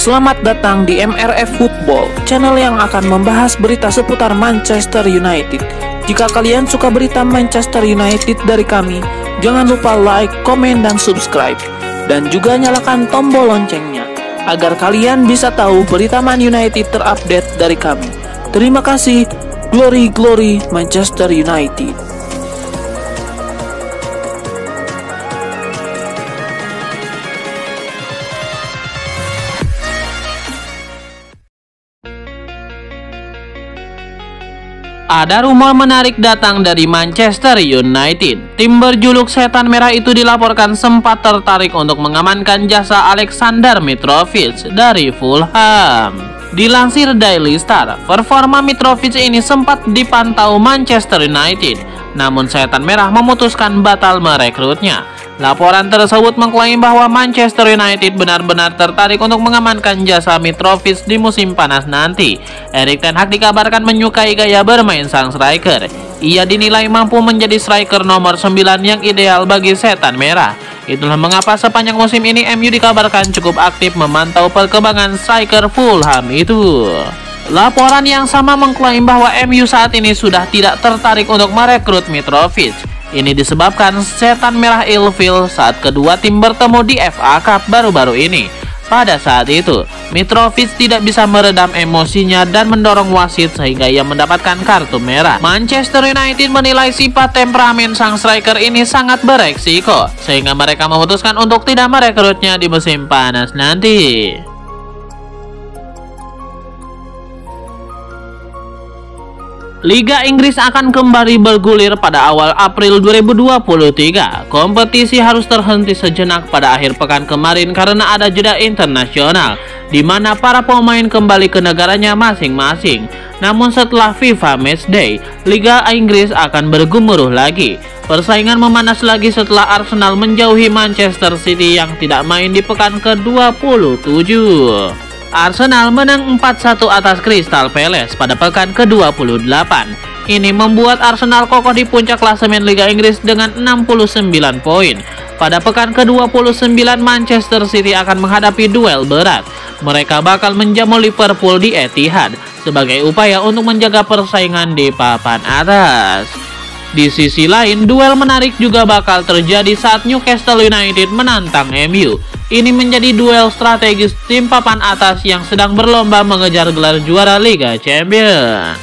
Selamat datang di MRF Football, channel yang akan membahas berita seputar Manchester United. Jika kalian suka berita Manchester United dari kami, jangan lupa like, komen, dan subscribe. Dan juga nyalakan tombol loncengnya, agar kalian bisa tahu berita Man United terupdate dari kami. Terima kasih, Glory Glory Manchester United. Ada rumor menarik datang dari Manchester United. Tim berjuluk Setan Merah itu dilaporkan sempat tertarik untuk mengamankan jasa Alexander Mitrovic dari Fulham. Dilansir Daily Star, performa Mitrovic ini sempat dipantau Manchester United, namun Setan Merah memutuskan batal merekrutnya. Laporan tersebut mengklaim bahwa Manchester United benar-benar tertarik untuk mengamankan jasa Mitrovic di musim panas nanti. Erik ten Hag dikabarkan menyukai gaya bermain sang striker. Ia dinilai mampu menjadi striker nomor 9 yang ideal bagi Setan Merah. Itulah mengapa sepanjang musim ini MU dikabarkan cukup aktif memantau perkembangan striker Fulham itu. Laporan yang sama mengklaim bahwa MU saat ini sudah tidak tertarik untuk merekrut Mitrovic. Ini disebabkan Setan Merah ilfil saat kedua tim bertemu di FA Cup baru-baru ini. Pada saat itu, Mitrovic tidak bisa meredam emosinya dan mendorong wasit sehingga ia mendapatkan kartu merah. Manchester United menilai sifat temperamen sang striker ini sangat beresiko, sehingga mereka memutuskan untuk tidak merekrutnya di musim panas nanti. Liga Inggris akan kembali bergulir pada awal April 2023. Kompetisi harus terhenti sejenak pada akhir pekan kemarin karena ada jeda internasional, di mana para pemain kembali ke negaranya masing-masing. Namun setelah FIFA Matchday, Liga Inggris akan bergemuruh lagi. Persaingan memanas lagi setelah Arsenal menjauhi Manchester City yang tidak main di pekan ke-27. Arsenal menang 4-1 atas Crystal Palace pada pekan ke-28. Ini membuat Arsenal kokoh di puncak klasemen Liga Inggris dengan 69 poin. Pada pekan ke-29 Manchester City akan menghadapi duel berat. Mereka bakal menjamu Liverpool di Etihad sebagai upaya untuk menjaga persaingan di papan atas. Di sisi lain, duel menarik juga bakal terjadi saat Newcastle United menantang MU. Ini menjadi duel strategis tim papan atas yang sedang berlomba mengejar gelar juara Liga Champions.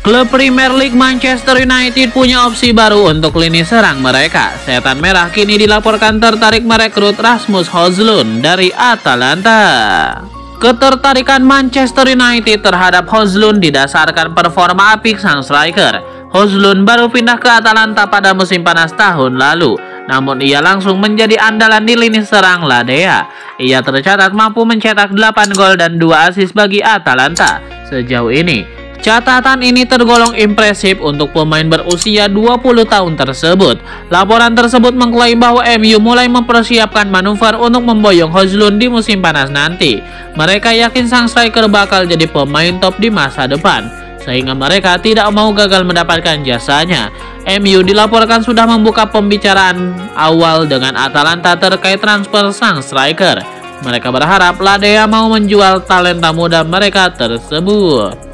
Klub Premier League Manchester United punya opsi baru untuk lini serang mereka. Setan Merah kini dilaporkan tertarik merekrut Rasmus Højlund dari Atalanta. Ketertarikan Manchester United terhadap Højlund didasarkan performa apik sang striker. Højlund baru pindah ke Atalanta pada musim panas tahun lalu, namun ia langsung menjadi andalan di lini serang La Dea. Ia tercatat mampu mencetak 8 gol dan 2 assist bagi Atalanta sejauh ini. Catatan ini tergolong impresif untuk pemain berusia 20 tahun tersebut. Laporan tersebut mengklaim bahwa MU mulai mempersiapkan manuver untuk memboyong Højlund di musim panas nanti. Mereka yakin sang striker bakal jadi pemain top di masa depan, sehingga mereka tidak mau gagal mendapatkan jasanya. MU dilaporkan sudah membuka pembicaraan awal dengan Atalanta terkait transfer sang striker. Mereka berharap La Dea mau menjual talenta muda mereka tersebut.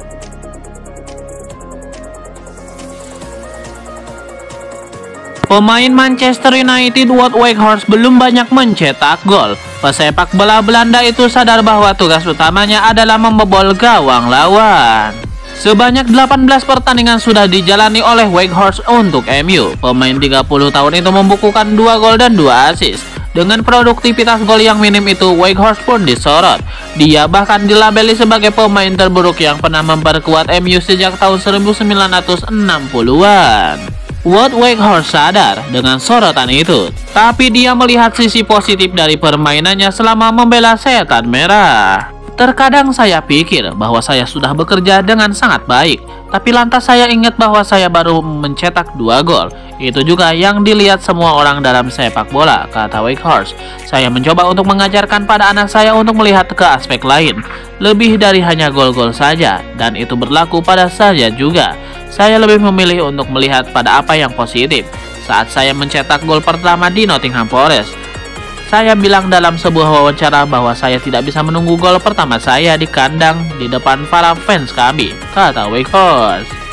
Pemain Manchester United Wout Weghorst belum banyak mencetak gol. Pesepak bola Belanda itu sadar bahwa tugas utamanya adalah membobol gawang lawan. Sebanyak 18 pertandingan sudah dijalani oleh Weghorst untuk MU. Pemain 30 tahun itu membukukan 2 gol dan 2 assist. Dengan produktivitas gol yang minim itu, Weghorst pun disorot. Dia bahkan dilabeli sebagai pemain terburuk yang pernah memperkuat MU sejak tahun 1960-an. Wout Weghorst sadar dengan sorotan itu, tapi dia melihat sisi positif dari permainannya selama membela Setan Merah. Terkadang saya pikir bahwa saya sudah bekerja dengan sangat baik, tapi lantas saya ingat bahwa saya baru mencetak 2 gol. Itu juga yang dilihat semua orang dalam sepak bola, kata Weghorst. Saya mencoba untuk mengajarkan pada anak saya untuk melihat ke aspek lain, lebih dari hanya gol-gol saja, dan itu berlaku pada saya juga. Saya lebih memilih untuk melihat pada apa yang positif. Saat saya mencetak gol pertama di Nottingham Forest, Saya bilang dalam sebuah wawancara bahwa saya tidak bisa menunggu gol pertama saya di kandang di depan para fans kami, kata Weghorst.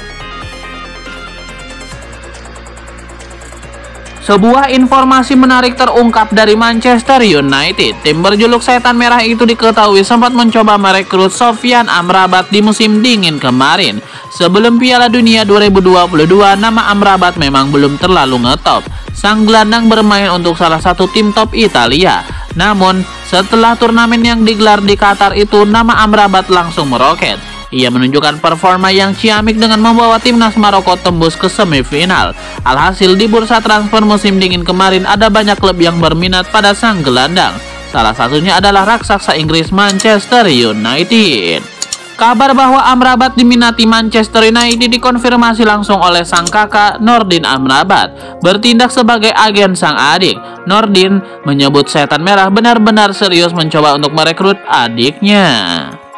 Sebuah informasi menarik terungkap dari Manchester United. Tim berjuluk Setan Merah itu diketahui sempat mencoba merekrut Sofyan Amrabat di musim dingin kemarin. Sebelum Piala Dunia 2022, nama Amrabat memang belum terlalu ngetop. Sang gelandang bermain untuk salah satu tim top Italia. Namun, setelah turnamen yang digelar di Qatar itu, nama Amrabat langsung meroket. Ia menunjukkan performa yang ciamik dengan membawa timnas Maroko tembus ke semifinal. Alhasil di bursa transfer musim dingin kemarin ada banyak klub yang berminat pada sang gelandang. Salah satunya adalah raksasa Inggris Manchester United. Kabar bahwa Amrabat diminati Manchester United dikonfirmasi langsung oleh sang kakak Nordin Amrabat. Bertindak sebagai agen sang adik, Nordin menyebut Setan Merah benar-benar serius mencoba untuk merekrut adiknya.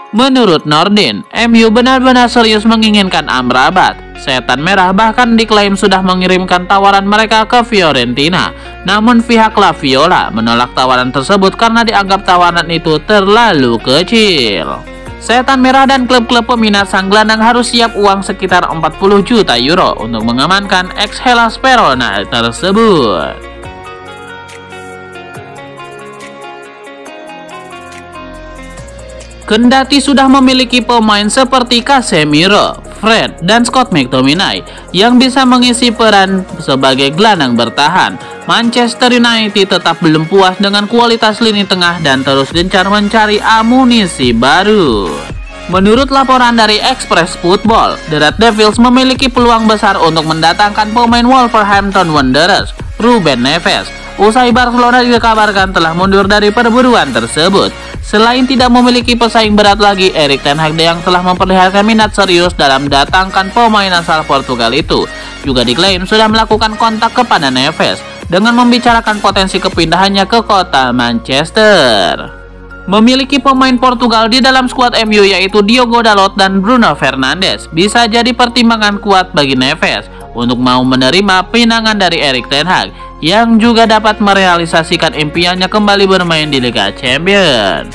Menurut Nordin, MU benar-benar serius menginginkan Amrabat. Setan Merah bahkan diklaim sudah mengirimkan tawaran mereka ke Fiorentina. Namun pihak La Viola menolak tawaran tersebut karena dianggap tawaran itu terlalu kecil. Setan Merah dan klub-klub peminat sang gelandang harus siap uang sekitar 40 juta euro untuk mengamankan ex-Hellas Verona tersebut. Kendati sudah memiliki pemain seperti Casemiro, Fred, dan Scott McTominay yang bisa mengisi peran sebagai gelandang bertahan, Manchester United tetap belum puas dengan kualitas lini tengah dan terus gencar mencari amunisi baru. Menurut laporan dari Express Football, The Red Devils memiliki peluang besar untuk mendatangkan pemain Wolverhampton Wanderers, Ruben Neves. Usai Barcelona dikabarkan telah mundur dari perburuan tersebut. Selain tidak memiliki pesaing berat lagi, Erik ten Hag yang telah memperlihatkan minat serius dalam datangkan pemain asal Portugal itu juga diklaim sudah melakukan kontak kepada Neves dengan membicarakan potensi kepindahannya ke kota Manchester. Memiliki pemain Portugal di dalam skuad MU yaitu Diogo Dalot dan Bruno Fernandes bisa jadi pertimbangan kuat bagi Neves untuk mau menerima pinangan dari Erik ten Hag yang juga dapat merealisasikan impiannya kembali bermain di Liga Champions.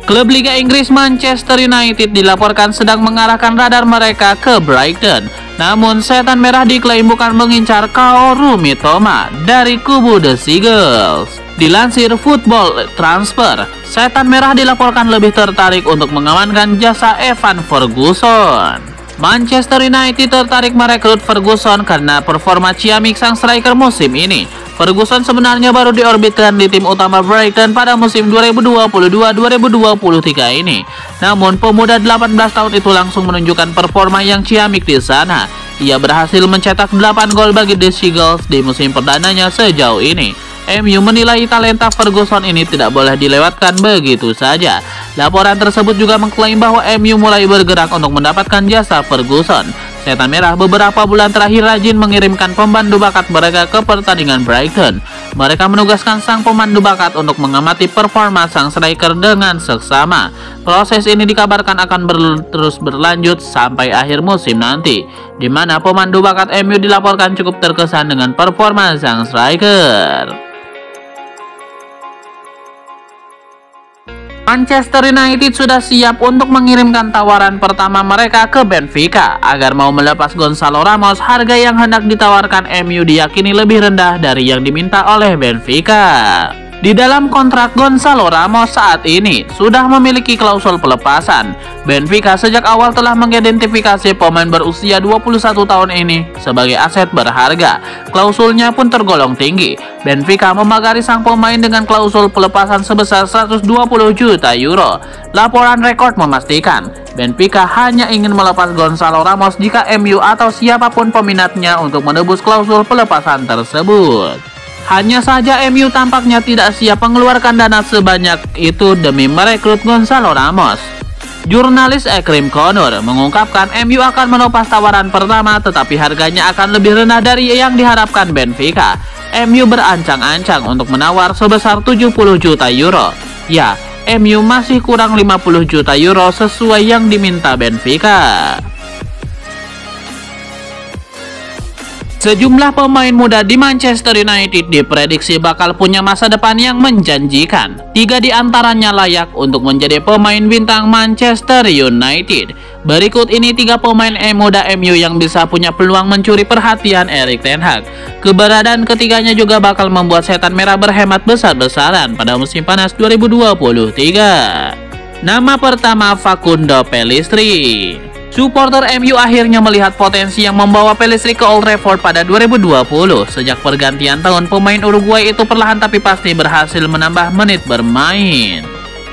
Klub Liga Inggris Manchester United dilaporkan sedang mengarahkan radar mereka ke Brighton. Namun Setan Merah diklaim bukan mengincar Kaoru Mitoma dari kubu The Seagulls. Dilansir Football Transfer, Setan Merah dilaporkan lebih tertarik untuk mengamankan jasa Evan Ferguson. Manchester United tertarik merekrut Ferguson karena performa ciamik sang striker musim ini. Ferguson sebenarnya baru diorbitkan di tim utama Brighton pada musim 2022-2023 ini. Namun pemuda 18 tahun itu langsung menunjukkan performa yang ciamik di sana. Ia berhasil mencetak 8 gol bagi The Seagulls di musim perdananya sejauh ini. MU menilai talenta Ferguson ini tidak boleh dilewatkan begitu saja. Laporan tersebut juga mengklaim bahwa MU mulai bergerak untuk mendapatkan jasa Ferguson. Setan Merah beberapa bulan terakhir rajin mengirimkan pemandu bakat mereka ke pertandingan Brighton. Mereka menugaskan sang pemandu bakat untuk mengamati performa sang striker dengan seksama. Proses ini dikabarkan akan terus berlanjut sampai akhir musim nanti, di mana pemandu bakat MU dilaporkan cukup terkesan dengan performa sang striker. Manchester United sudah siap untuk mengirimkan tawaran pertama mereka ke Benfica agar mau melepas Gonzalo Ramos. Harga yang hendak ditawarkan MU diyakini lebih rendah dari yang diminta oleh Benfica. Di dalam kontrak Gonzalo Ramos saat ini sudah memiliki klausul pelepasan. Benfica sejak awal telah mengidentifikasi pemain berusia 21 tahun ini sebagai aset berharga. Klausulnya pun tergolong tinggi. Benfica memagari sang pemain dengan klausul pelepasan sebesar 120 juta euro. Laporan rekord memastikan Benfica hanya ingin melepas Gonzalo Ramos jika MU atau siapapun peminatnya untuk menebus klausul pelepasan tersebut. Hanya saja MU tampaknya tidak siap mengeluarkan dana sebanyak itu demi merekrut Gonzalo Ramos. Jurnalis Ekrim Konur mengungkapkan MU akan menopang tawaran pertama tetapi harganya akan lebih rendah dari yang diharapkan Benfica. MU berancang-ancang untuk menawar sebesar 70 juta euro. Ya, MU masih kurang 50 juta euro sesuai yang diminta Benfica. Sejumlah pemain muda di Manchester United diprediksi bakal punya masa depan yang menjanjikan. 3 di antaranya layak untuk menjadi pemain bintang Manchester United. Berikut ini 3 pemain muda MU yang bisa punya peluang mencuri perhatian Erik ten Hag. Keberadaan ketiganya juga bakal membuat setan merah berhemat besar-besaran pada musim panas 2023. Nama pertama, Facundo Pellistri. Supporter MU akhirnya melihat potensi yang membawa Pellistri ke Old Trafford pada 2020. Sejak pergantian tahun, pemain Uruguay itu perlahan tapi pasti berhasil menambah menit bermain.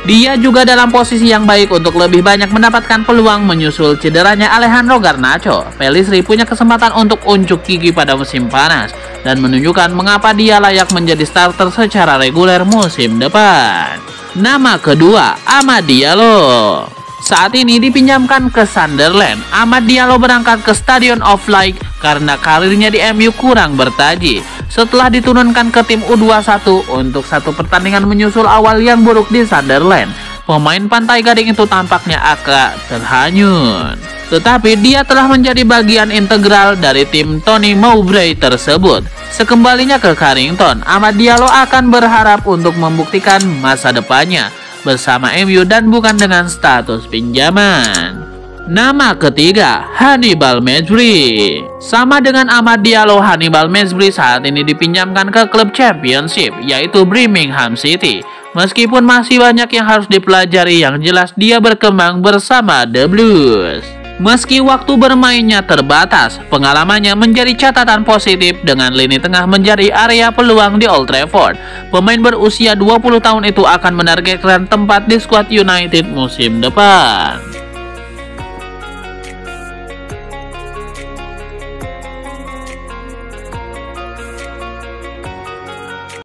Dia juga dalam posisi yang baik untuk lebih banyak mendapatkan peluang menyusul cederanya Alejandro Garnacho. Pellistri punya kesempatan untuk unjuk gigi pada musim panas dan menunjukkan mengapa dia layak menjadi starter secara reguler musim depan. Nama kedua, Amad Diallo. Saat ini dipinjamkan ke Sunderland, Amad Diallo berangkat ke Stadion of Light karena karirnya di MU kurang bertaji. Setelah diturunkan ke tim U21 untuk 1 pertandingan menyusul awal yang buruk di Sunderland, pemain Pantai Gading itu tampaknya agak terhanyut. Tetapi dia telah menjadi bagian integral dari tim Tony Mowbray tersebut. Sekembalinya ke Carrington, Amad Diallo akan berharap untuk membuktikan masa depannya bersama MU dan bukan dengan status pinjaman. Nama ketiga, Hannibal Mejbri. Sama dengan Amad Diallo, Hannibal Mejbri saat ini dipinjamkan ke klub Championship, yaitu Birmingham City. Meskipun masih banyak yang harus dipelajari, yang jelas dia berkembang bersama The Blues. Meski waktu bermainnya terbatas, pengalamannya menjadi catatan positif dengan lini tengah menjadi area peluang di Old Trafford. Pemain berusia 20 tahun itu akan menargetkan tempat di skuad United musim depan.